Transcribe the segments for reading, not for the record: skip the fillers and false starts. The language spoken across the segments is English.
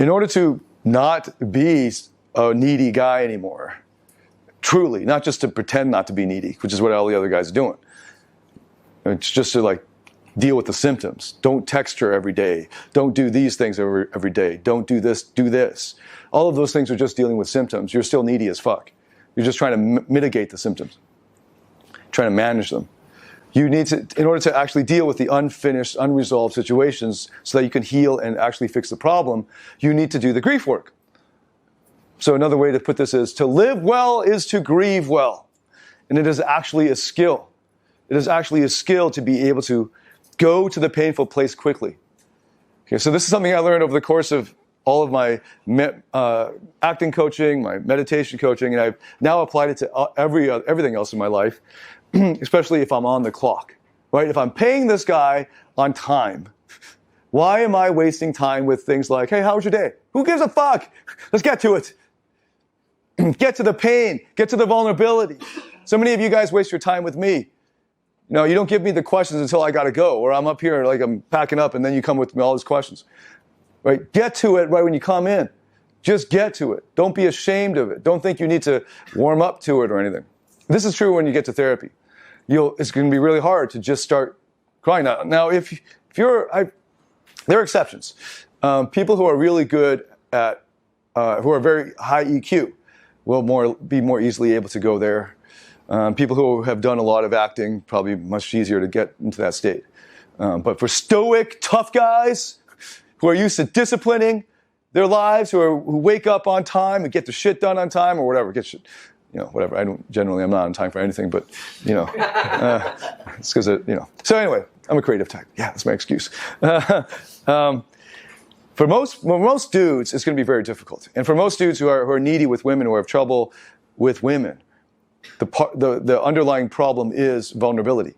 In order to not be a needy guy anymore, truly, not just to pretend not to be needy, which is what all the other guys are doing. It's just to like deal with the symptoms. Don't text her every day. Don't do these things every day. Don't do this, do this. All of those things are just dealing with symptoms. You're still needy as fuck. You're just trying to mitigate the symptoms, trying to manage them. You need to, in order to actually deal with the unfinished, unresolved situations so that you can heal and actually fix the problem, you need to do the grief work. So another way to put this is, to live well is to grieve well. And it is actually a skill. It is actually a skill to be able to go to the painful place quickly. Okay, so this is something I learned over the course of all of my acting coaching, my meditation coaching, and I've now applied it to everything else in my life, especially if I'm on the clock, right? If I'm paying this guy on time, why am I wasting time with things like, hey, how was your day? Who gives a fuck? Let's get to it. Get to the pain. Get to the vulnerability. So many of you guys waste your time with me. No, you don't give me the questions until I got to go, or I'm up here like I'm packing up and then you come with me all these questions. Right? Get to it right when you come in. Just get to it. Don't be ashamed of it. Don't think you need to warm up to it or anything. This is true when you get to therapy. It's going to be really hard to just start crying. Now if there are exceptions. People who are really good at, who are very high EQ will be more easily able to go there. People who have done a lot of acting, probably much easier to get into that state. But for stoic, tough guys who are used to disciplining their lives, who wake up on time and get their shit done on time or whatever, whatever. I'm not on time for anything, but, it's because, So anyway, I'm a creative type. Yeah, that's my excuse. For most dudes, it's going to be very difficult. And for most dudes who are needy with women, who have trouble with women, the underlying problem is vulnerability.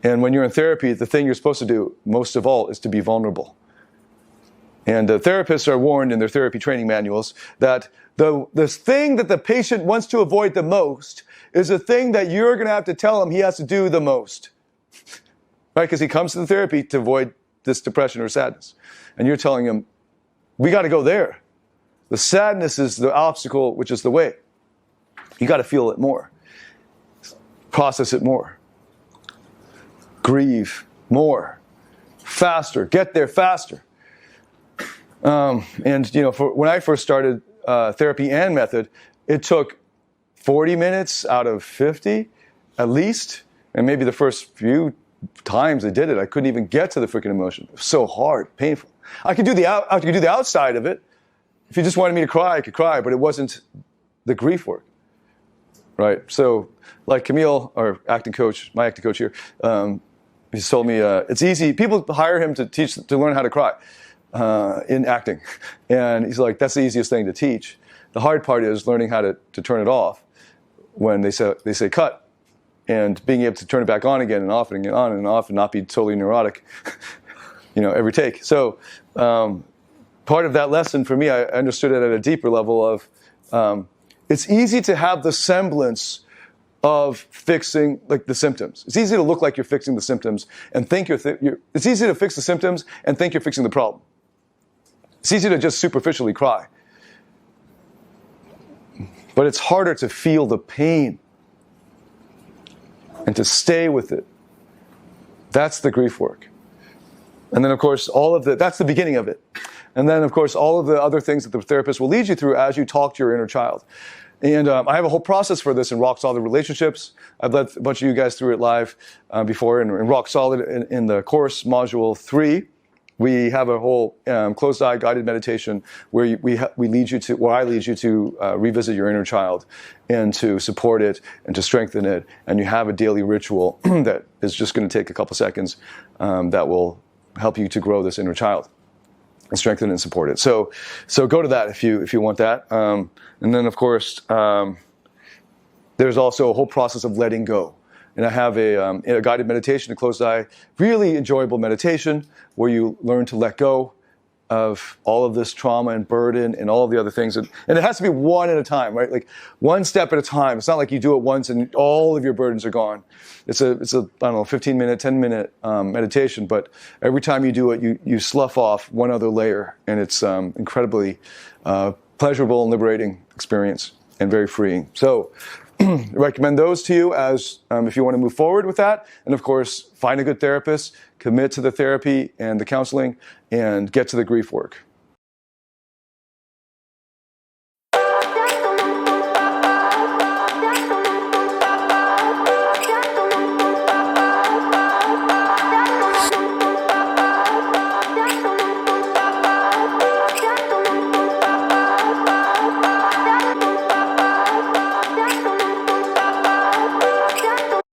And when you're in therapy, the thing you're supposed to do, most of all, is to be vulnerable. And the therapists are warned in their therapy training manuals that the thing that the patient wants to avoid the most is the thing that you're going to have to tell him he has to do the most. Right? Because he comes to the therapy to avoid this depression or sadness. And you're telling him, we got to go there. The sadness is the obstacle, which is the way. You got to feel it more. Process it more. Grieve more. Faster. Get there faster. When I first started therapy and method, it took 40 minutes out of 50 at least. And maybe the first few times I did it, I couldn't even get to the freaking emotion. It was so hard, painful. I could do the outside of it. If you just wanted me to cry, I could cry, but it wasn't the grief work. Right? So, like Camille, our acting coach, my acting coach here, he's told me it's easy. People hire him to learn how to cry in acting. And he's like, that's the easiest thing to teach. The hard part is learning how to turn it off when they say cut. And being able to turn it back on again and off and on and off and not be totally neurotic, every take. So part of that lesson for me, I understood it at a deeper level of it's easy to have the semblance of fixing the symptoms. It's easy to look like you're fixing the symptoms and think it's easy to fix the symptoms and think you're fixing the problem. It's easy to just superficially cry. But it's harder to feel the pain and to stay with it. That's the grief work. And then, of course, that's the beginning of it. And then, of course, all of the other things that the therapist will lead you through as you talk to your inner child. And I have a whole process for this in Rock Solid Relationships. I've led a bunch of you guys through it live before. In Rock Solid, in the course, Module 3, we have a whole closed-eye guided meditation where I lead you to revisit your inner child and to support it and to strengthen it. And you have a daily ritual that is just going to take a couple seconds that will help you to grow this inner child and strengthen and support it. So go to that if you want that. And then, of course, there's also a whole process of letting go. And I have a guided meditation, a closed eye, really enjoyable meditation where you learn to let go of all of this trauma and burden and all of the other things. And it has to be one at a time, right? Like one step at a time. It's not like you do it once and all of your burdens are gone. It's a I don't know, 15-minute, 10-minute meditation, but every time you do it, you slough off one other layer, and it's incredibly pleasurable and liberating experience and very freeing. So recommend those to you as if you want to move forward with that. And of course, find a good therapist, commit to the therapy and the counseling, and get to the grief work.